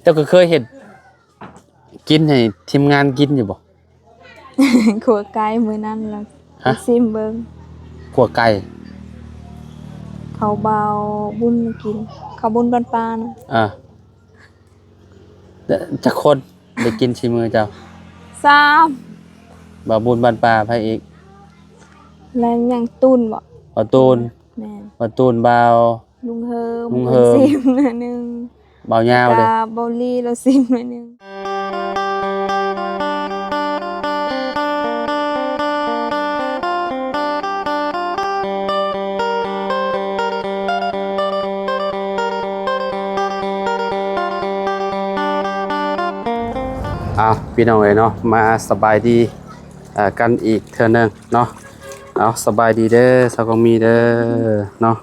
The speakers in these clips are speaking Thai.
เจ้าก็เคยเห็นกินให้ทีมงานกินอยู่บ่ ขัวไก่มื้อนั้นแล้วซิมเบิ่ง ขัวไก่ เขาเบาบุญกินเขาบุญบ้านปลานะ จักคนได้กินชิมือเจ้า 3 บ่าวบุญบ้านป่าไผอีก แล้วยังตุนบ่ บ่าวตูน แม่น บ่าวตูนบ่าว ลุงเฮิม ลุงเฮิม ซิมหน่อยหนึง บ่าวยาวเด้อ กาเบาลี่เราซิมหน่อยหนึง พี่น้องเอ้ยเนาะมาสบายดีกันอีกเทื่อนึงเนาะเอาสบายดีเด้อสาวกองมีเด้อเนาะ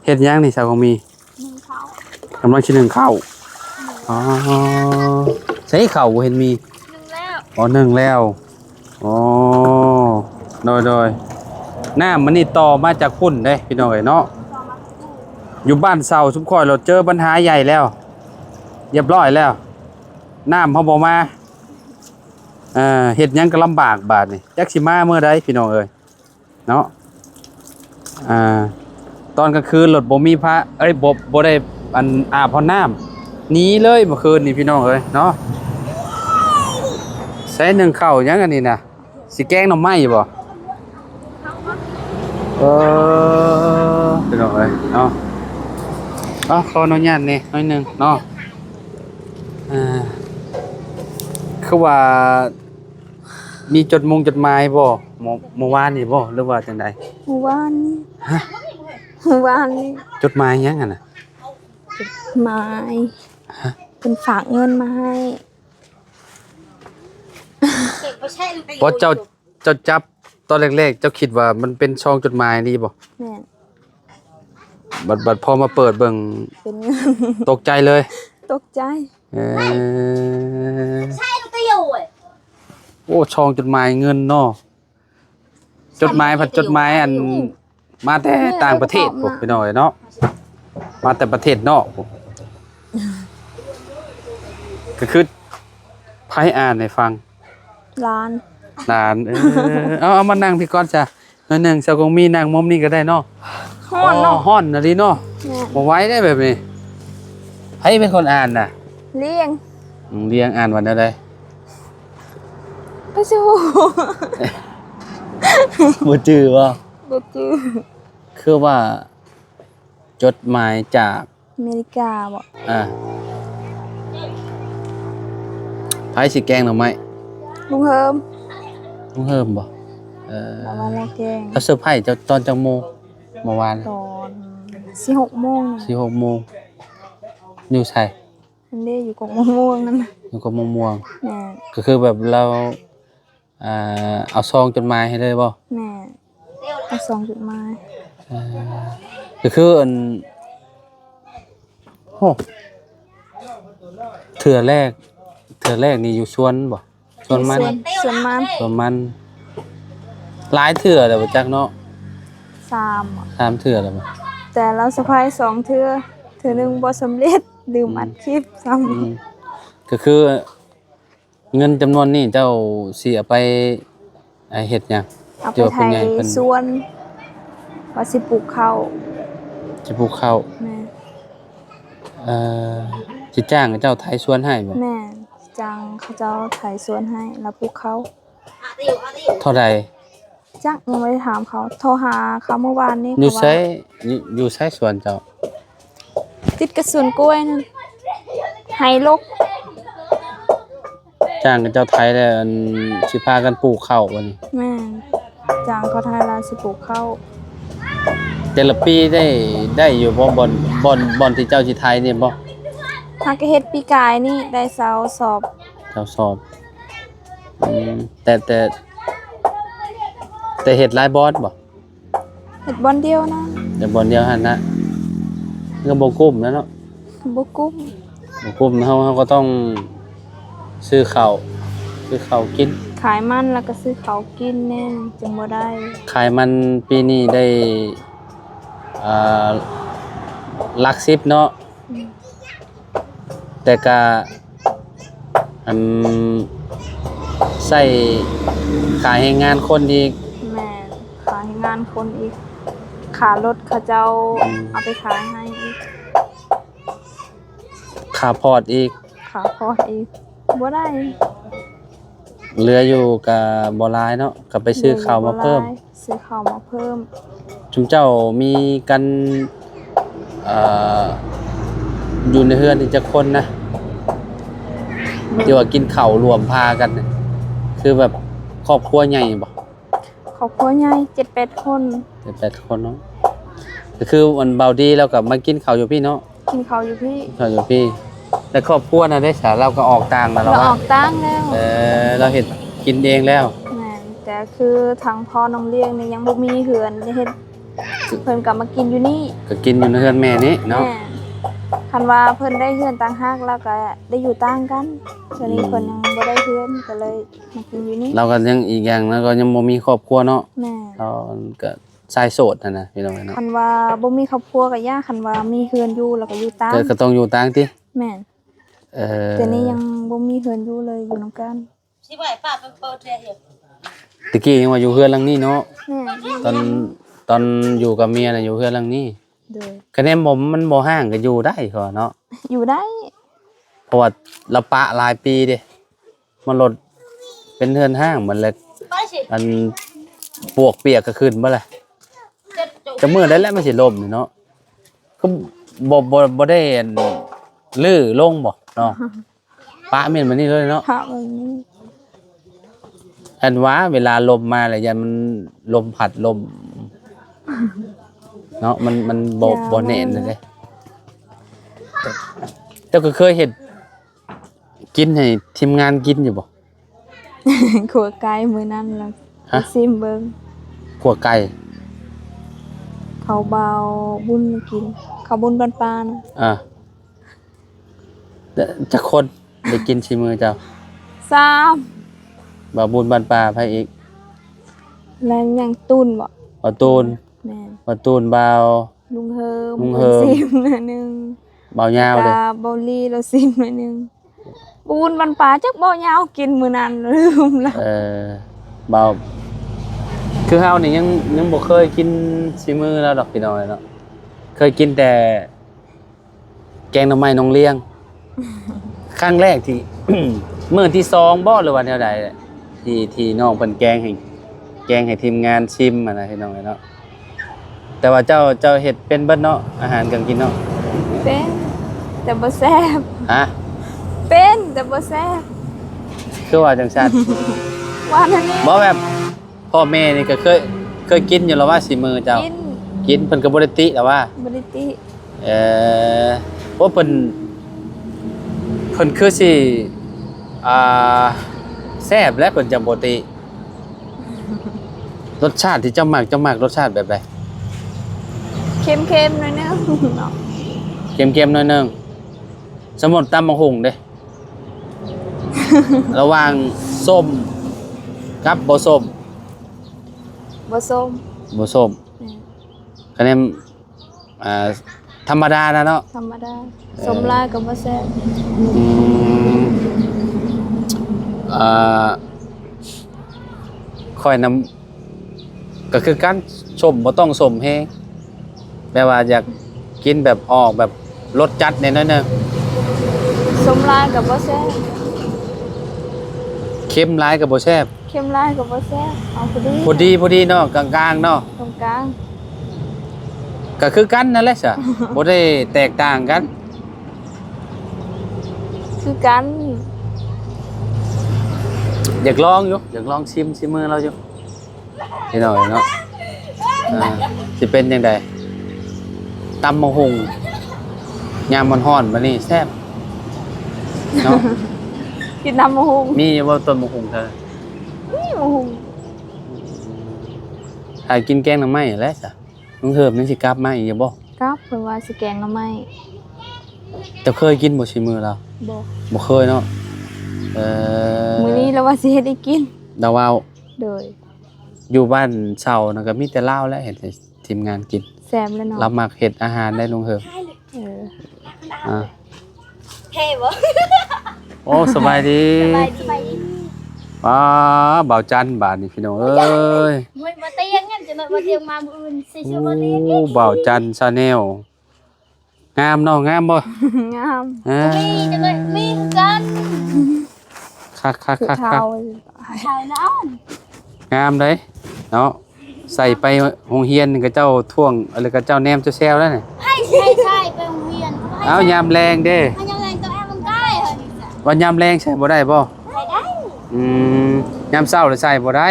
เฮ็ดหยังนี่สาวกองมี นึ่งเขา กำลังสินึ่งข้าวอ๋อใส่ข้าวเห็นมี นึ่งแล้ว อ๋อนึ่งแล้วอ๋อโดยน้ำมันนี่ต่อมาจากพุ่นเด้พี่น้องเอ้ยเนาะอยู่บ้านเซาชุมค่อยเราเจอปัญหาใหญ่แล้วเรียบร้อยแล้วน้ำเฮาบ่มาเฮ็ดหยังก็ลำบากบาดนี่จักสิมาเมื่อใดพี่น้องเอ้ยเนาะตอนกลางคืนรถบ่มีพระบ่ได้อาบพอน้ำหนีเลยเมื่อคืนนี่พี่น้องเอ้ยเนาะใส่นึ่งข้าวหยังอันนี้น่ะสิแกงหน่อไม้บ่พี่น้องเอ้ยเนาะขออนุญาตนี่หน่อยหนึงเนาะคือว่ามีจดหมายบ่เมื่อวานนี่บ่หรือว่าจังได๋ เมื่อวานนี้ ฮะ เมื่อวานนี้ จดหมายหยังอ่ะน่ะ หมายเป็นฝากเงินมาให้ บ่เจ้าจับตอนแรกๆเจ้าคิดว่ามันเป็นซองจดหมายนี่บ่ แม่น บัดพอมาเปิดเบิ่ง เป็นเงิน ตกใจเลย ตกใจ ใช่ลูกตะอยู่อ่ะ โอ้ซองจดหมายเงินเนาะจดหมายผัดจดหมายอันมาแต่ต่างประเทศพวกพี่น้อยเนาะมาแต่ประเทศนอกพวกก็คือไผอ่านให้ฟัง ร้าน หลานเอามานั่งพี่ก่อนจ้ะหน่อยหนึงเจ้าคงมีนั่งมุมนี้ก็ได้เนาะ ฮ้อนเนาะ ฮ้อนน่ะดิเนาะ แม่น บ่ไหว้ได้แบบนี้ไผเป็นคนอ่านน่ะ เลี้ยง เรียงอ่านวันใด ไปสู้ บ่จื้อบ่ บ่จื้อ คือว่าจดหมายจาก อเมริกาบ่ ไผสิแกงหน่อไม้ ลุงเฮิม ลุงเฮิมบ่ ประมาณแล้วแกง เขาเซอร์ไพรส์เจ้าตอนจังโมงเมื่อวาน ตอน4-6 โมง 4-6โมงอยู่ไส อันนี้อยู่กกมะม่วงนั่นน่ะ อยู่กับม่วง แม่ ก็คือแบบเราเอาซองจดหมายให้เลยบ่ แม่เอา2จุดหมาย ก็คือโอ้เถื่อแรกนี่อยู่สวนบ่สวนมัน ส่วนมัน สวนมันหลายเถื่อแล้วบ่จักเนาะ 3อะ 3เถื่อแล้วบ่ แต่เราสะพาย2เทื่อหนึงบ่สำเร็จลืมอัดคลิปซ้ำ ก็คือเงินจำนวนนี้เจ้าสิเอาไปเฮ็ดหยัง เอาไป เดี๋ยว ไท เป็น ย ไงเพิ่น สวนว่าสิปลูกข้าว สิปลูกข้าว แม่ สิจ้างเจ้าไถสวนให้บ่ แม่จังเขาเจ้าไถสวนให้แล้วปลูกเขา ตะอยู่ตะอยู่ เท่าใด จักยังไม่ได้ถามเขาโทรหาเขาเมื่อวานนี้ อยู่ เขา ไส ว่า อยู่ไสสวนเจ้า ติดกับสวนกล้วยนั่นไฮลก จ้างเจ้าไถแล้วสิพากันปลูกข้าวบัดนี้ แม่จังเขาไทยลาสิปลูกข้าว แต่ละปีได้อยู่บ่บ่อนที่เจ้าสิไถนี่บ่ หากเฮ็ดปีกายนี่ได้เสาสอบ เจ้าสอบแต่เฮ็ดหลายบอสบ่ เฮ็ดบอนเดียวนะ แต่บ่อนเดียวหั่นนะก็บ่กุ้มนะเนาะ บ่กุ้ม บ่กุ้มเฮาก็ต้องซื้อข้าวกิน ขายมันแล้วก็ซื้อเขาวกินแน่จังบ่ได้ ขายมันปีนี้ได้หลัก10เนาะ แต่ก็อันใส่ขายให้งานคนอีก แม่ขายให้งานคนอีกขารถเขาเจ้าเอาไปขายให้อีก ค่าพอร์ตอีก ขาพอดอีกบ่ได้ เหลืออยู่กับบ่หลายเนาะก็ไปซื้อข้าวมาเพิ่ม ซื้อข้าวมาเพิ่ม ชุมเจ้ามีกันอยู่ในเฮือนนี่จักคนนะที่ว่ากินข้าวรวมพากันน่ะคือแบบครอบครัวใหญ่บ่ ครอบครัวใหญ่ 7-8 คน 8 คนเนาะก็คือวันเบาดีแล้วก็มากินข้าวอยู่พี่เนาะ กินข้าวอยู่พี่ ข้าวอยู่พี่แต่ครอบครัวน่ะได้สาเราก็ออกต่างแล้ว เรา ว่า ออกตั้งแล้ว เราเฮ็ดกินเองแล้ว แม่นแต่คือทางพ่อน้องเลี้ยงนี่ยังบ่มีเหือนได้เฮ็ดเพิ่นก็มากินอยู่นี่ ก็กินอยู่ในเฮือนแม่นี่เนาะ แม่คันว่าเพิ่นได้เฮือนต่างหากแล้วก็ได้อยู่ต่างกันตอนนี้เพิ่นยังบ่ได้เฮือนก็เลยมากินอยู่นี่ เราก็ยังอีกอย่างแล้วก็ยังบ่มีครอบครัวเนาะ แม่ เราก็ชายโสดนะพี่น้องเนาะ คันว่าบ่มีครอบครัวก็ยากคันว่ามีเฮือนอยู่แล้วก็อยู่ต่าง ก็ต้องอยู่ต่างติ แม่นแต่นี่ยังบ่มีเฮือนอยู่เลยอยู่นำกัน สิบ่ให้ป้าเป็นเปิดเลยเหรอ ตะกี้ยังว่าอยู่เฮือนหลังนี้เนาะ แม่ ตอนอยู่กับเมียน่ะอยู่เฮือนหลังนี้ โดย คะแนนผมมันบ่ห่างก็อยู่ได้ก็เนาะ อยู่ได้ เพราะว่าเราปะหลายปีเด้มันลดเป็นเฮือนห้างมันเลย ไปสิ อันปวกเปียกก็ขึ้นบ่ล่ะ จะจุ จะมื้อได้แล้วมันสิล่มนี่เนาะก็บ่ได้อันลื้อลงบ่เนาะปะเม่นมานี่เลยเนาะ พระแบบนี้ อันว่าเวลาลมมาแล้วยันมันลมพัดลมเนาะมันบ่แน่นเลยแต่ก็เคยเห็นกินให้ทีมงานกินอยู่บ่ ขัวไก่มื้อนั้นแล้ว ฮะ ซิมเบิ่ง ขัวไก่ เขาเบาบุญกินเขาบุญบ้านปาน จะคนได้กินชิมือเจ้า 3 บ่าวบุญบ้านป่าไผอีก แล้วยังตุนบ่ บ่าวตูน แม่น บ่าวตูนบ่าว ลุงเฮิม ลุงเฮิม ซิมหน่อยหนึง บ่าวยาวเด้ ตาเบาลีเราซิมหน่อยหนึงบุญบ้านปาจักบ่ยาวกินมื้อนั้นลืมแล้ว บ่าวคือเฮานี่ยังบ่เคยกินชิมือแล้วดอกพี่น้อยเนาะเคยกินแต่ แกงหน่อไม้น้องเลี้ยง ครั้งแรกที่ มื้อที่2บ่หรือว่าแนวใดที่น้องเพิ่นแกงให้ทีมงานชิมอะนะพี่น้องเนาะแต่ว่าเจ้าเฮ็ดเป็นเบิดเนาะอาหารการกินเนาะ เป็นแต่บ่แซ่บ ฮะ เป็นแต่บ่แซ่บ คือว่าจังซั่น ว่านั่นนี่ บ่แบบพ่อแม่นี่ก็เคยกินอยู่แล้วว่าสิมือเจ้า กินเพิ่นก็บ่ได้ติแต่ว่า บ่ได้ติ ว่าเพิ่นคือสิแซ่บและเพิ่นจังบ่ติรสชาติที่เจ้ามักรสชาติแบบใด เค็มๆหน่อยนึงเนาะ เค็มๆหน่อยหนึงสมมุติตำบักหุ่งเด้ ระหว่างส้มกับบ่ส้ม บ่ส้ม บ่ส้มคะแนนธรรมดานะเนาะ ธรรมดาสมลายก็บ่แซ่บ ค่อยนำก็คือการชมบ่ต้องสมแฮงแปลว่าอยากกินแบบออกแบบรสจัดแน่นอนนึง สมลายก็บ่แซ่บ เค็มหลายก็บ่แซ่บ เค็มลายก็บ่แซ่บเอาพอดี พอดีเนาะกลางๆเนาะ ตรงกลาง ก็คือกันนั่นแหละซะ บ่ได้แตกต่างกัน คือกัน อยากลองชิมมือเราอยู่พี่น้อยเนาะสิเป็นจังได๋ตำมะฮุงยามมันฮ้อนบัดนี้แซ่บเนาะ กินน้ำมะฮุง มีบ่ต้นมะฮุงเธอ นี่มะฮุง ถ้ากินแกงหน่อไม้แหละซะมึงเหิบนึงสิกลับมาอีกอยู่บ่ ครับเพิ่นว่าสิแกงหน่อไม้ เจ้าเคยกินบ่ชิมือเรา บ่ บ่เคยเนาะมื้อนี้แล้วว่าสิเฮ็ดให้กิน ดาวาว โดย อยู่บ้านเช่านะก็มีแต่ลาวและเห็นแต่ทีมงานกิน แซ่บแล้วเนาะ เรามักเฮ็ดอาหารได้ลุงเหิบ เออ อ่า เท่บ่ โอ้สบายดี ไปดิ ว้าบ่าวจันบาดนี่พี่น้องเอ้ย มวยบ่เตียงงั้นจะบ่เตียงมามื้ออื่นสิชื่อบ่เตียง โอ้บ่าวจันชาแนลงามเนาะงามบ่ งาม อ่า มีจังเลยมีกัน คัก คือเท้า ชายน้อง งามเด้เนาะใส่ไปโรงเรียนนี่ก็เจ้าท่วงอะไรก็เจ้าแนมเจ้าแซวแล้วนี่ ให้ใช่ไปโรงเรียน เอายามแรงเด้ ให้ยังไงตัวแอมมันได้เหรอนี่จ้ะ วันยามแรงใส่บ่ได้บ่ ไปได้ ยามเช้าเลยใส่บ่ได้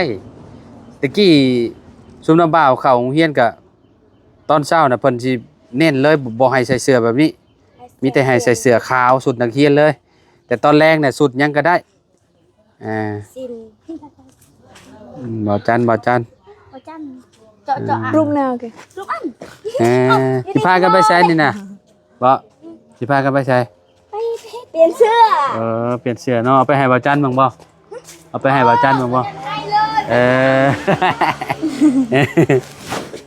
ตะกี้ซุมน้ำบ่าวเข้าโรงเรียนก็ตอนเช้าน่ะเพิ่นสิเน้นเลยบ่ให้ใส่เสื้อแบบนี้ มีแต่ให้ใส่เสื้อขาวสุดนักเรียนเลย แต่ตอนแรกเนี่ยสุดหยังก็ได้สิน บ่จัน บ่จันเจาะอ่ะ รูปแนวแก ลูกอัน สิพากันไปใช้นี่น่ะบ่สิพากันไปใช้ ไปเปลี่ยนเสื้อ เปลี่ยนเสื้อเนาะเอาไปให้บ่จันบ้างบ่เอาไปให้บ่จันบ้างบ่ ไปเลย เ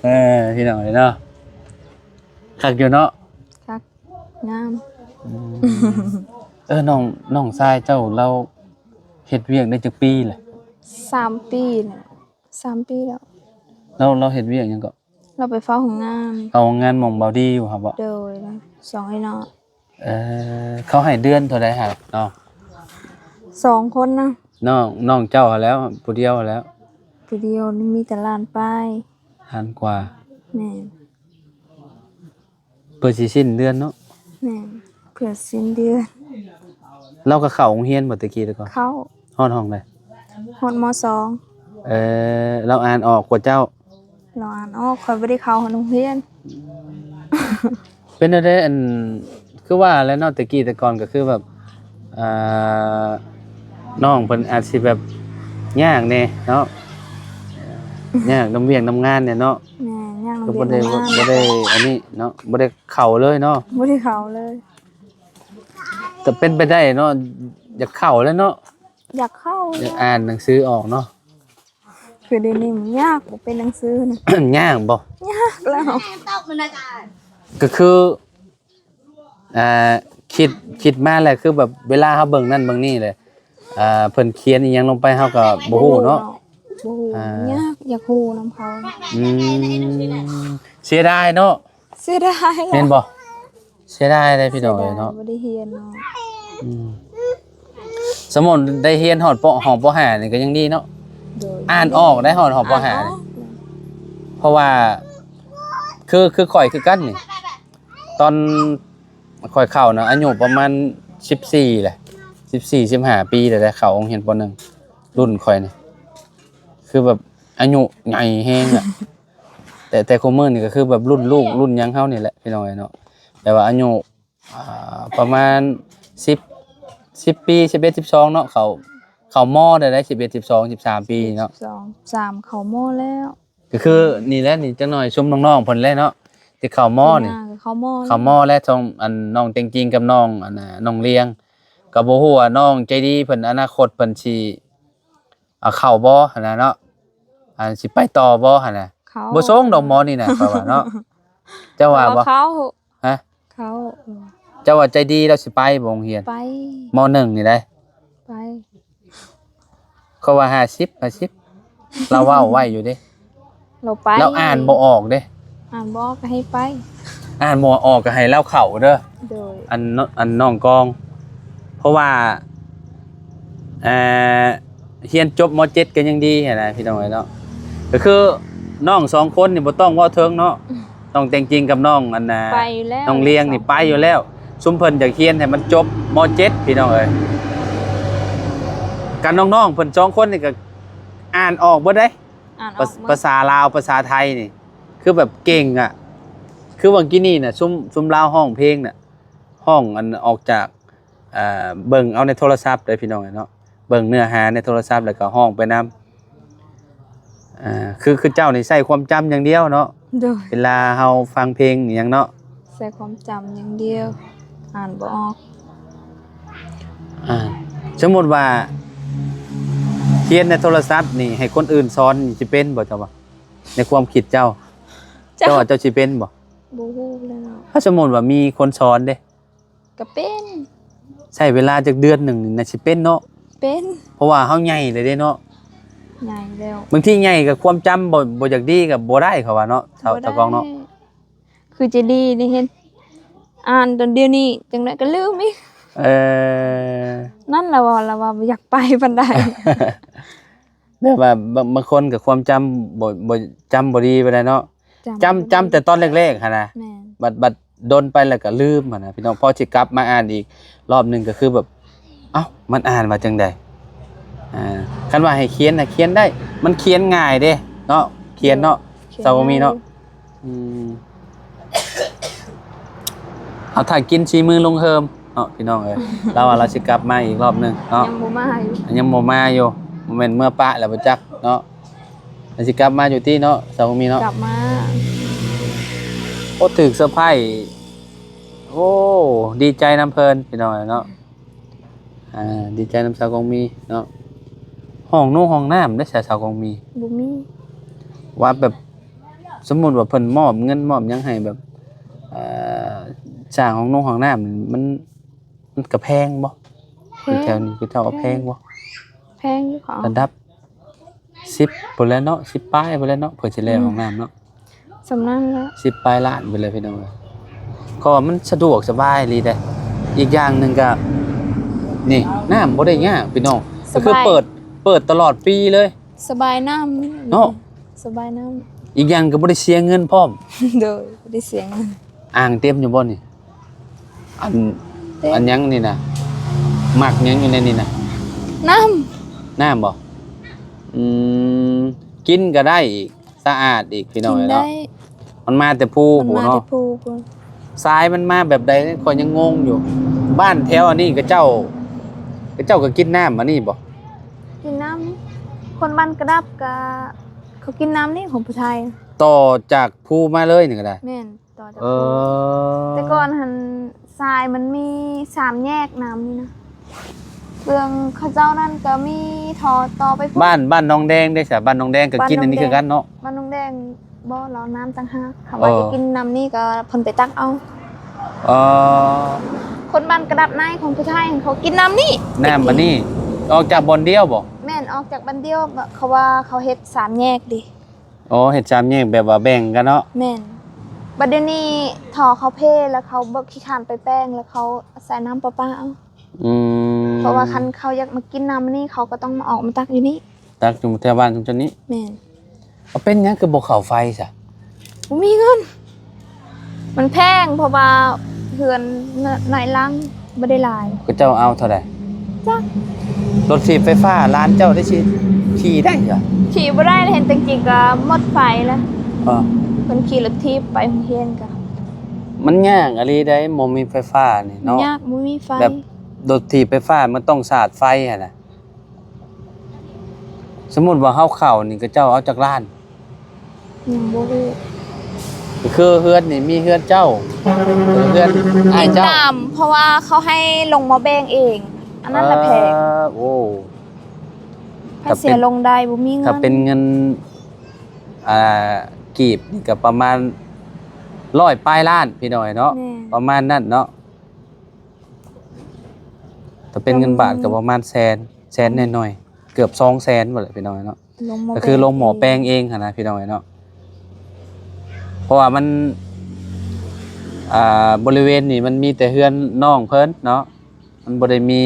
ออ พี่น้องเนาะคักอยู่เนาะ คักงาม น้องชายเจ้าเราเฮ็ดเวียกได้จักปีแหละ 3 ปีเนี่ย3 ปีแล้ว เราเฮ็ดเวียกหยังก็ เราไปเฝ้าของงาน เอางานหม่องเบาดีอยู่ครับบ่ โดย2ไอ้น้อง เขาให้เดือนเท่าใดฮะน้อง 2คนนะ น้องเจ้าหั้นแล้วผู้เดียวหั้นแล้ว ผู้เดียวนี่มีแต่ล้านป้าย หันกว่า แม่น เปิดสิสิ้นเดือนเนาะ แม่นเพื่อสิ้นเดือน เราก็เข้าโรงเรียนบ่ตะกี้แล้วก็ เข้า ฮอดห้องใด ฮอดม เราอ่านออกกว่าเจ้า 2เราอ่านออกค่อยบ่ได้เข้าโรงเรียน เป็นอะไรคือว่าแล้วเนาะตะกี้แต่ก่อนก็คือแบบน้องเพิ่นอาจสิแบบยากแน่เนาะยากน้ำเวียงน้ำงานเนี่ยเนาะ แม่ย่างโร ก็ งเรียน บ่ได้อันนี้เนาะบ่ได้เข้าเลยเนาะ บ่ได้เข้าเลย แต่เป็นไปได้เนาะอยากเข้าแล้วเนาะ อยากเข้า อยากอ่านหนังสือออกเนาะ คือเดี๋ยวนี้มันยากบ่เป็นหนังสือนะ ยากบ่ ยากแล้ว ตกมันกัน ก็คือคิดมาแหละคือแบบเวลาเฮาเบิ่งนั่นเบิ่งนี่เลยเพิ่นเขียนอีหยังลงไปเฮาก็บ่ฮู้เนาะ บ่ฮู้ยากอยากฮู้นำเขา อืมเสียดายเนาะ เสียดาย แม่นบ่เสียดายเลยพี่น้องเนาะ บ่ได้เรียนเนาะ อืมสมมุติได้เรียนฮอดปห้องปห้านี่ก็ยังดีเนาะ โดย อ่านออกได้ฮอดห้องปห้านี่เพราะว่าคือข่อยคือกันนี่ตอนข่อยเข้านะอายุประมาณ14แหละ14 15ปีแล้วได้เข้าโรงเรียนป .1 รุ่นข่อยนี่คือแบบอายุใหญ่แฮงอ่ะ แต่คุมื้อนี่ก็คือแบบรุ่นลูกรุ่นหยังเฮานี่แหละพี่น้องเนาะแต่ว่าอายุประมาณ10ปี11 12เนาะเขามอได้11 12 13ปีเนาะ 2 3เข้ามอแล้ว ก็คือนี่แหละนี่จังหน่อยชุมน้องๆเพิ่นแหละเนาะที่เข้ามอนี่ เข้ามอ เขาหม้อและทองอันน้องเต็งจริงกับน้องอันน่ะน้องเลี้ยงก็บ่ฮู้ว่าน้องใจดีเพิ่นอนาคตเพิ่นสิเอาเข้าบ่หั่นน่ะเนาะสิไปต่อบ่หั่นน่ะ เขา บ่ส่งดอกหมอนี่น่ะเขาว่าเนาะเจ้าว่าบ่ เขา ฮะ เขา เจ้าว่าใจดีแล้วสิไปบ่โรงเรียน ไป ม .1 นี่ได้ ไป เขาว่า50เราเว้าไว้อยู่เด้ เราไป เราอ่านบ่ออกเด้ อ่านบ่ก็ให้ไป อ่านบ่ออกก็ให้เราเข้าเด้อ โดย อันน้องกอง เพราะว่าเรียนจบม .7 ก็ยังดีหั้นนะพี่น้องเนาะก็คือน้อง2คนนี่บ่ต้องเว้าเทิงเนาะต้องแต่งจริงกับน้องอันน่ะ ไปแล้ว น้องเลี้ยงนี่ไปอยู่แล้วซุมเพิ่นอยากเรียนให้มันจบม .7 พี่น้องเอ้ยกันน้องๆเพิ่น2คนนี่ก็อ่านออกเบิดเด้ อ่านออก ภาษาลาวภาษาไทยนี่ คือแบบเก่งอ่ะ คือวันกี้นี่น่ะซุมลาวห้องเพลงน่ะห้องอันออกจากเบิ่งเอาในโทรศัพท์ได้พี่น้องเนาะเบิ่งเนื้อหาในโทรศัพท์แล้วก็ห้องไปนำคือเจ้านี่ใช้ความจำอย่างเดียวเนาะ โดย เวลาเฮาฟังเพลงนี่หยังเนาะ ใส่ความจำอย่างเดียว อ่านบ่ออก สมมุติว่าเขียนในโทรศัพท์นี่ให้คนอื่นสอนนี่สิเป็นบ่เจ้าว่าในความคิดเจ้าว่าเจ้าสิเป็นบ่ บ่ฮู้เลยเนาะ ถ้าสมมุติว่ามีคนสอนเด้ ก็เป็น ใช้เวลาจากเดือนหนึ่งนี่น่าสิเป็นเนาะ เป็น เพราะว่าเฮาใหญ่เลยเด้เนาะ ใหญ่แล้ว บางทีใหญ่กับความจำบ่อยากดีกับบ่ได้เขาว่าเนาะตะกองเนาะ คือจะดีนี่เห็นอ่านตอนเดียวนี้จังได๋ก็ลืมอีก เออ นั่นล่ะว่าบ่อยากไปปานใด แบบว่าบางคนกับความจำบ่จำบ่ดีไปเลยเนาะจำแต่ตอนแรกๆหั่นน่ะ แม่น บัดโดนไปแล้วก็ลืมหั่นน่ะพี่น้องพอสิกลับมาอ่านอีกรอบหนึงก็คือแบบเอ้ามันอ่านว่าจังได๋คันว่าให้เขียนน่ะเขียนได้ มันเขียนง่ายเด้เนาะเขียนเนาะสาวมีเนาะอืมเอาถ้ากินชีมือลงเฮิมเนาะพี่น้องเอ้ยเราว่าเราสิกลับมาอีกรอบหนึงเนาะ ยังบ่มาอยู่ ยังบ่มาอยู่บ่แม่นเมื่อปะแล้วบ่จักเนาะแล้วสิกลับมาอยู่ที่เนาะสาวมีเนาะ กลับมา โอ้ถึกเซอร์ไพรส์โอ้ดีใจน้ำเพิ่นพี่น้องเนาะดีใจน้ำสาวกองมีเนาะห้องห้องน้ำได้สาวกองมี บ่มี ว่าแบบสมมุติว่าเพิ่นมอบเงินมอบหยังให้แบบสร้างห้องห้องน้ำมันก็แพงบ่คือแถวนี้คือเท่ากับแพงบ่ แพงอยู่ของ ระดับ10พุ่นแล้วเนาะ10ปลายพุ่นแล้วเนาะเพิ่นสิแล้วห้องน้ำเนาะ สำนั้นแล้ว 10ปลายล้านไปเลยพี่น้องก็มันสะดวกสบายดีเด้อีกอย่างหนึงก็นี่น้ำบ่ได้ยากพี่น้องก็คือเปิดตลอดปีเลย สบายน้ำ เนาะ สบายน้ำ อีกอย่างก็บ่ได้เสียเงินพร้อม โดยบ่ได้เสียเงิน อ่างเต็มอยู่บ่นี่อันยังนี่นะหมักยังอยู่ในนี่นะ น้ น้ำบ่กินก็ได้อีกสะอาดอีกพี่ ำ น้อง กิน เนาะ ได้ มันมาแต่ภู มันมา เนาะ ที่ภูพุ่น ทรายมันมาแบบใดก็ยังงงอยู่ บ้านแถวอันนี้ก็เจ้าก็กินน้ำอันนี้บ่ กินน้ำคนบ้านกระดับก็เขากินน้ำนี่ของผู้ไทย ต่อจากภูมาเลยนี่ก็ได้ แม่นต่อจาก เอ ภู อ แต่ก่อนหันทรายมันมี3แยกน้ำนี่นะเรื่องเขาเจ้านั่นก็มีทอต่อไปพุ่น บ้านน้องแดงได้ซะบ้านน้องแดงก็กินอันนี้คือกันเนาะ บ้านน้องแดงบ่เราน้ำต่างหากคำว่าจะกินน้ำนี่ก็เพิ่นไปตักเอา เออ คนบ้านกระดับนายของผู้ไทยเขากินน้ำนี่ น้ำอันนี้ออกจากบ่อนเดียวบ่ แม่นออกจากบ้านเดียวเขาว่าเขาเฮ็ด3แยกดิ อ๋อเฮ็ด3แยกแบบว่าแบ่งกันเนาะ แม่นบัดเดี๋ยวนี้ทอเขาเพแล้วเขาบ่ขี้คร้านไปแป้งแล้วเขาใส่น้ำประปาเอา เพราะว่าคันเขาอยากมากินน้ำนี่เขาก็ต้องมาออกมาตักอยู่นี่ ตักอยู่แถวบ้านตรงนี้ แม่น เอาเป็นหยังคือบ่เข้าไฟซะ บ่มีเงิน มันแพงเพราะว่าเฮือนน้อยลังบ่ได้หลาย ก็เจ้าเอาเท่าใด จ้ะ รถถีบไฟฟ้าร้านเจ้าได้สิขี่ได้เหรอ ขี่บ่ได้เห็นจริงๆก็หมดไฟแล้ว เออ เพิ่นขี่รถทีบไปโรงเรียนก็ มันยากอะไรได้บ่มีไฟฟ้านี่เนาะ ยากบ่มีไฟ แบบรถถีบไฟฟ้ามันต้องสาดไฟหั่นน่ะสมมุติว่าเฮาเข้านี่ก็เจ้าเอาจากร้าน ยังบ่รู้ คือเฮือนนี่มีเฮือนเจ้าเฮือนอ้ายเจ้า ตามเพราะว่าเขาให้ลงมาแบ่งเอง อันนั้นละแพง โอ้ ให้เสียลงได้บ่มีเงิน ถ้าเป็นเงินกีบนี่ก็ประมาณ100ปลายล้านพี่น้อยเนาะ แน่ ประมาณนั้นเนาะถ้าเป็นเงินบาทก็ประมาณแสนหน่อยๆเกือบ200,000หมดเลยพี่น้อยเนาะ ลงมา ก็คือลงหมอแปลงเองหั่นนะพี่น้อยเนาะเพราะว่ามันบริเวณนี่มันมีแต่เฮือนน้องเพิ่นเนาะมันบ่ได้มี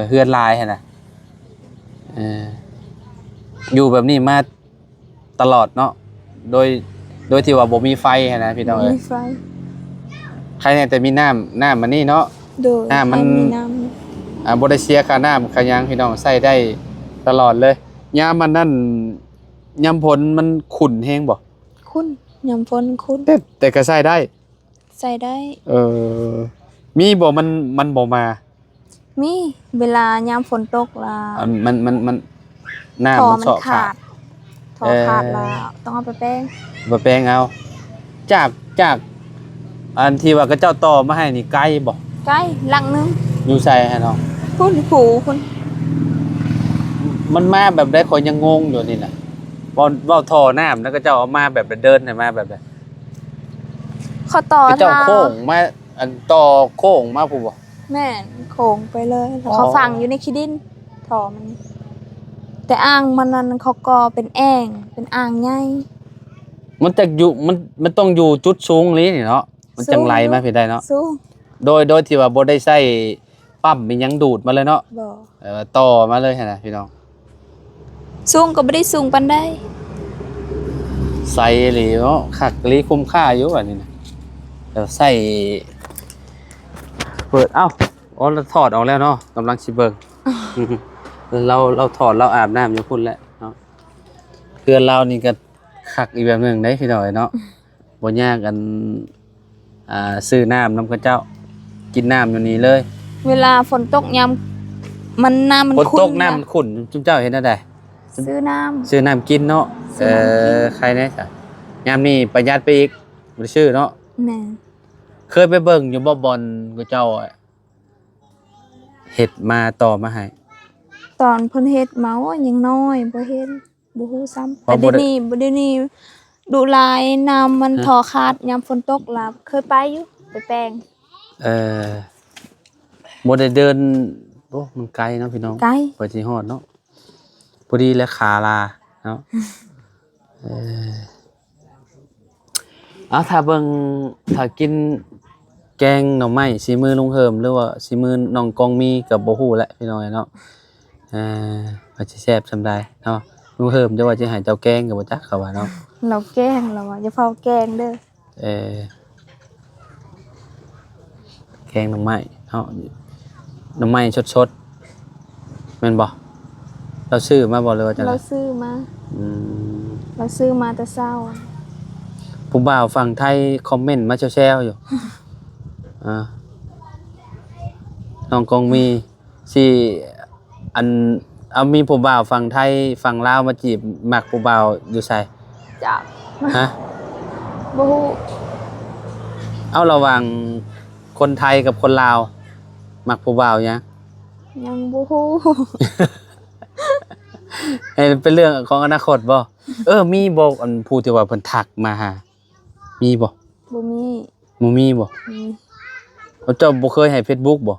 เฮือนหลายหั่นน่ะอยู่แบบนี้มาตลอดเนาะโดยที่ว่าบ่มีไฟหั่นนะพี่น้องเอ้ย มีไฟ ใครเนี่ยแต่มีน้ำมันนี่เนาะ โดย มัน ให้มีน้ำ บ่ได้เสียค่าน้ำค่าหยังพี่น้องใช้ได้ตลอดเลยยามมันนั่นยามฝนมันขุ่นแฮงบ่ คุณยามฝนคุณ แต่ก็ใช้ได้ ใส่ได้ มีบ่มันบ่มา มีเวลายามฝนตกล่ะ มันน้ำ ท่อ มัน มัน เสาะขา ขา ด ดท่อขาดล่ะต้องเอาไปแป้ง บ่แปลงเอาจากอันที่ว่าก็เจ้าต่อมาให้นี่ไกลบ่ ใกล้หลังนึง อยู่ใส่ให้น้อง คุณผูคุณ มันมาแบบได้คนยังงงอยู่นี่น่ะเว้าท่อน้ำแล้วก็เจ้าเอามาแบบเดินให้มาแบบ เขาต่อ ก็เจ้า ทาง โค้งมาอันต่อโค้งมาผู้บ่ แม่นโค้งไปเลยแล้วเขาฝังอยู่ในขี้ดินท่อมัน แต่อ่างมันนั้นเขาก็เป็นแอ่งเป็นอ่างใหญ่ มันจะอยู่มันต้องอยู่จุดสูงนี้นี่เนาะมันจังไหลมาพี่ได้เนาะ สูง โดยที่ว่าบ่ได้ใช้ปั๊มมีหยังดูดมาเลยเนาะ บ่ ต่อมาเลยหั่นน่ะพี่น้อง สูงก็บ่ได้สูงปานใด ใส่อีหลีเนาะคักอีหลีคุ้มค่าอยู่อันนี้นะเดี๋ยวใส่เปิดอ๋อเราถอดออกแล้วเนาะกำลังสิเบิ่ง เราถอดเราอาบน้ำอยู่พุ่นแล้วเนาะเพื่อนเรานี่ก็คักอีกแบบหนึงได้พี่น้อยเนาะบ่ยากกันซื้อน้ำนำกับเจ้ากินน้ำอยู่นี่เลย เวลาฝนตกยามมันน้ำมัน ฝน ขุ่น ตกน้ำขุ่นจุ๊เจ้าเห็นได้ ซื้อน้ำ ซื้อน้ำกินเนาะ ซื้อน้ำกิน ใครแน่จ้ะยามนี้ประหยัดไปอีกบ่ได้ซื้อเนาะ แม่ เคยไปเบิ่งอยู่บ่บอลกับเจ้าเฮ็ดมาต่อมาให้ ตอนเพิ่นเฮ็ดมาว่ายังน้อยบ่เห็นบ่ฮู้ซ้ำ เพราะ แต่ บ่ได้ เดี๋ยวนี้ดูลายน้ำมันทอขาดยามฝนตกลาเคยไปอยู่ไปแปลง บ่ได้เดินโอ้มันไกลเนาะพี่น้อง ไกล ไปสิฮอดเนาะพอดีและขาลาเนาะถ้าเบิ่งถ้ากินแกงหน่อไม้สีมือลุงเหิมหรือว่าสีมือน้องกองมีก็บ่ฮู้แหละพี่น้องเนาะว่าสิแซ่บซำใดเนาะลุงเหิมจะว่าสิให้เจ้าแกงก็บ่จักเขาว่าเนาะ เราแกล้งเราอย่าเฝ้าแกล้งเด้อ แกงหน่อไม้เนาะหน่อไม้สดๆแม่นบ่เราซื้อมาบ่เลยว่าจังได๋ เราซื้อมา อืม เราซื้อมาแต่เช้า ผู้บ่าวฝั่งไทยคอมเมนต์มาแซวๆอยู่ น้องกองมีสิอันเอามีผู้บ่าวฝั่งไทยฝั่งลาวมาจีบมักผู้บ่าวอยู่ไส จับ ฮะ บ่ฮู้ เอาระหว่างคนไทยกับคนลาวมักผู้บ่าวหยัง ยังบ่ฮู้ ให้เป็นเรื่องของอนาคตบ่มีบ่อันผู้ที่ว่าเพิ่นทักมาหามีบ่ บ่มี บ่มีบ่ มี เขาเจ้าบ่เคยให้ Facebook บ่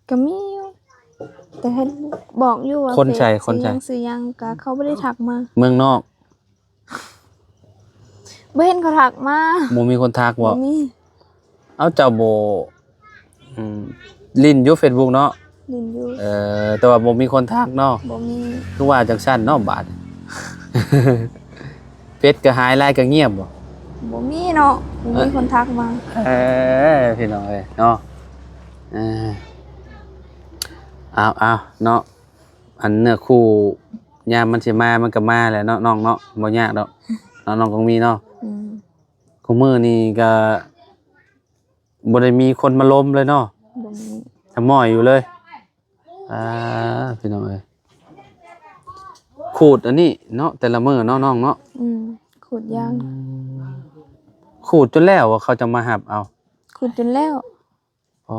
ก็มีอยู่แต่เห็นบอกอยู่ว่า คนใส่ ซื้อยังก็เขาบ่ได้ทักมา เมืองนอก บ่เห็นเขาทักมา บ่มีคนทักบ่ บ่มี เอาเจ้าบ่ลิ้นอยู่ Facebook เนาะ ลินอยู่ แต่ว่าบ่มีคนทักเนาะ บ่มี คือว่าจังซั่นเนาะบาด เฟซก็หายไลน์ก็เงียบบ่ บ่มีเนาะบ่มีคนทักมา พี่น้องเอ้ยเนาะเอาเนาะอันเนื้อคู่ยามมันสิมามันก็มาแหละเนาะน้องเนาะบ่ยากดอกน้องคงมีเนาะ อืม คู่มื้อนี้ก็บ่ได้มีคนมาล้มเลยเนาะ บ่มี ทำหม้อยอยู่เลยพี่น้องเอ้ยขูดอันนี้เนาะแต่ละมื้อเนาะน้องเนาะ ขุดยาง ขูดจนแล้วว่าเขาจะมาหับเอา ขุดจนแล้ว อ๋อ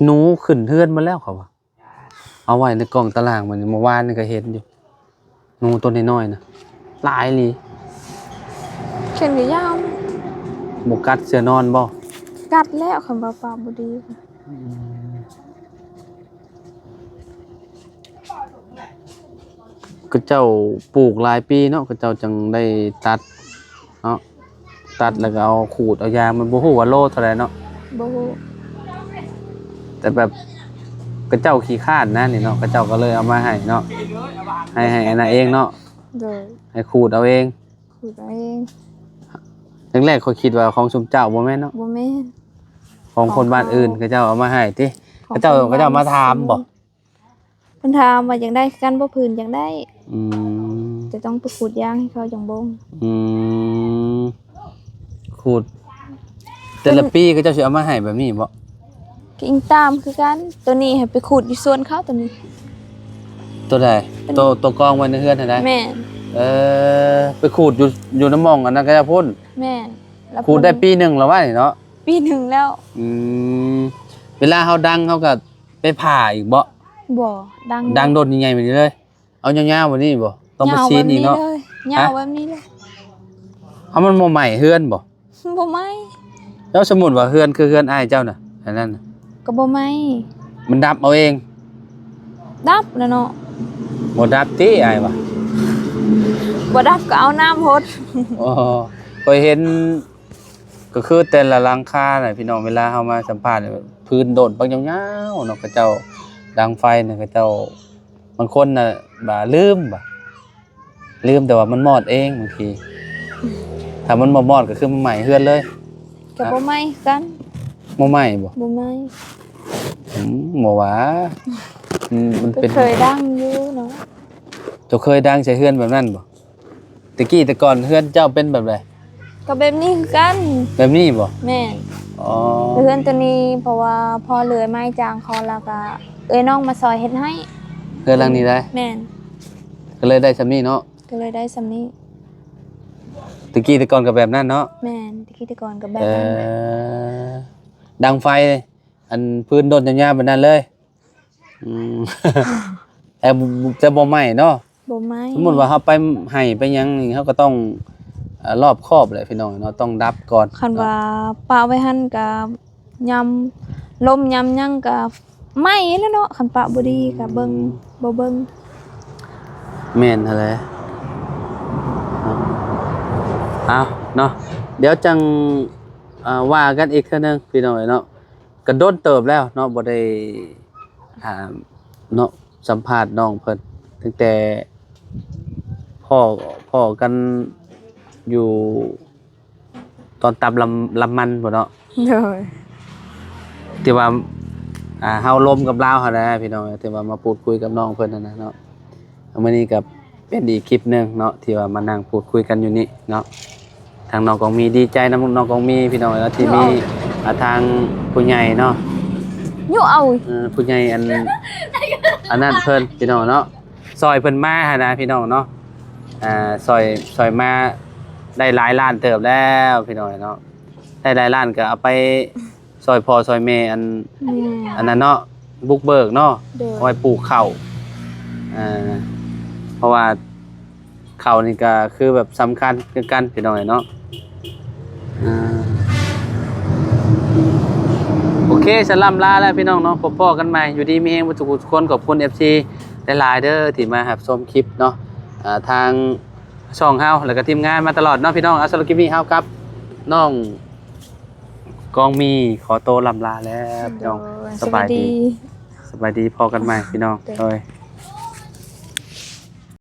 หนูขึ้นเฮือนมาแล้วเขาว่าเอาไว้ในกล่องตารางมันเมื่อวานนี่ก็เห็นอยู่หนูตัวน้อยๆนะหลายอีหลี เข็นก็ยาว บ่กัดเสือนอนบ่ กัดแล้วคำว่าปลาบ่ดี ก็เจ้าปลูกหลายปีเนาะก็เจ้าจังได้ตัดเนาะตัดแล้วก็เอาขูดเอายางมันบ่ฮู้ว่าโลเท่าใดเนาะ บ่ฮู้ แต่แบบกระเจ้าขี้คร้านนะนี่เนาะกระเจ้าก็เลยเอามาให้เนาะให้อันนั้นเองเนาะ โดย ให้ขูดเอาเอง ขุดเอาเอง แรกๆเขาคิดว่าของชุมเจ้าบ่แม่นเนาะ บ่แม่น ของคนบ้านอื่นกระเจ้าเอามาให้ติกระเจ้ามาถามบ่ เพิ่นถามว่าอยากได้กันบ่พื้นอยากได้ อืม จะต้องไปขุดยางให้เขาจังบ่ง อืมขูดแต่ละปีก็เจ้าสิเอามาให้แบบนี้บ่ กินตามคือกันตัวนี้ให้ไปขุดอยู่สวนเขาตัวนี้ ตัวใดตัวกองไว้ในเฮือนหั่นได้ แม่น ไปขูดอยู่น้ำหม่องอันนั้นก็จะพ่น แม่นแล้ว ขูดได้ปีหนึงแล้วว่านี่เนาะ ปีหนึงแล้ว เวลาเฮาดังเฮาก็ไปผ่าอีกบ่ บ่ดัง ดังโดดใหญ่ๆแบบนี้เลย เอายาวๆแบบนี้บ่ต้องไปซีนอีกเนาะ ยาวแบบนี้เลย เอามันบ่ใหม่เฮือนบ่ บ่ไหม้ แล้วสมมุติว่าเฮือนคือเฮือนอ้ายเจ้าน่ะอันนั้นน่ะ ก็บ่ไหม้ มันดับเอาเอง ดับแล้วเนาะ บ่ดับติอ้ายว่ะ บ่ดับก็เอาน้ำหด อ๋อเคยเห็นก็คือแต่ละหลังคาน่ะพี่น้องเวลาเฮามาสัมภาษณ์เนี่ยพื้นโดดบักยาวๆเนาะเขาเจ้าดังไฟน่ะเขาเจ้าบางคนน่ะบ่ลืมแต่ว่ามันมอดเองบางทีถ้ามันบ่มอดก็คือมันไหม้เฮือนเลย ก็บ่ไหม้กัน บ่ไหม้บ่ บ่ไหม้ บ่ว่ามัน ก็ เป็น เคยดังอยู่เนาะ เจ้าเคยดังใส่เฮือนแบบนั้นบ่ตะกี้แต่ก่อนเฮือนเจ้าเป็นแบบใด ก็แบบนี้คือกัน แบบนี้บ่ แม่น อ๋อ เพื่อนตัวนี้เพราะว่าพอเหลือไม้จางคอแล้วก็เอ้ยน้องมาซอยเฮ็ดให้ เฮือนหลังนี้ได้ แม่น ก็เลยได้ซำนี้เนาะ ก็เลยได้สำนี้ ตะกี้แต่ก่อนก็แบบนั้นเนาะ แม่นตะกี้แตะก่อนก็แบบ เอ นั้น ดังไฟอันพื้นโดนยาวๆแบบนั้นเลยอืม แต่จะบ่ไหม้เนาะ บ่ไหม้ สมมุติว่าเฮาไปให้ไปหยังนี่เฮาก็ต้องรอบคอบแหละพี่น้องเนาะต้องดับก่อน คันว่าปะไว้หั่นก็ยำลมยำหยังก็ไหม้แล้วเนาะคันปะบ่ดีก็เบิ่งบ่เบิ่ง แม่นหั่นแหละเอาเนาะเดี๋ยวจังว่ากันอีกเทื่อนึงพี่น้องเนาะก็โดนเติบแล้วเนาะบ่ได้เนาะสัมภาษณ์น้องเพิ่นตั้งแต่พ่อกันอยู่ตอนตำลำมันบ่เนาะ เด้อ ที่ว่าเฮาลมกับลาวหั่นแหละพี่น้องที่ว่ามาพูดคุยกับน้องเพิ่นนั่นนะเนาะมื้อนี้ก็เป็นอีกคลิปหนึงเนาะที่ว่ามานั่งพูดคุยกันอยู่นี่เนาะทางน้องกองมีดีใจนํน้องกองมีพี่น้องแล้วที่มีทางผู้ใหญ่เนาะ อยู่เอา ผู้ใหญ่อันนั้นเพิ่นพี่น้องเนาะซอยเพิ่นมาหั่นนะพี่น้องเนาะซอยมาได้หลายล้านเติบแล้วพี่น้องเนาะได้หลายล้านก็เอาไปซอยพ่อซอยแม่อันนั้นเนาะบุกเบิกเนาะ เด้อ เอาไว้ปลูกข้าวเพราะว่าข้าวนี่ก็คือแบบสำคัญคือกันพี่น้องเนาะโอเคสลำลาแล้วพี่น้องเนาะพบพ่อกันใหม่อยู่ดีมีเฮงทุกคนขอบคุณ FC หลายๆเด้อที่มารับชมคลิปเนาะทางช่องเฮาแล้วก็ทีมงานมาตลอดเนาะพี่น้องสำหรับคลิปนี้เฮากับน้องกองมีขอโตวลำลาแล้วพี่น้องสบายดีพอกันใหม่พี่น้องโดย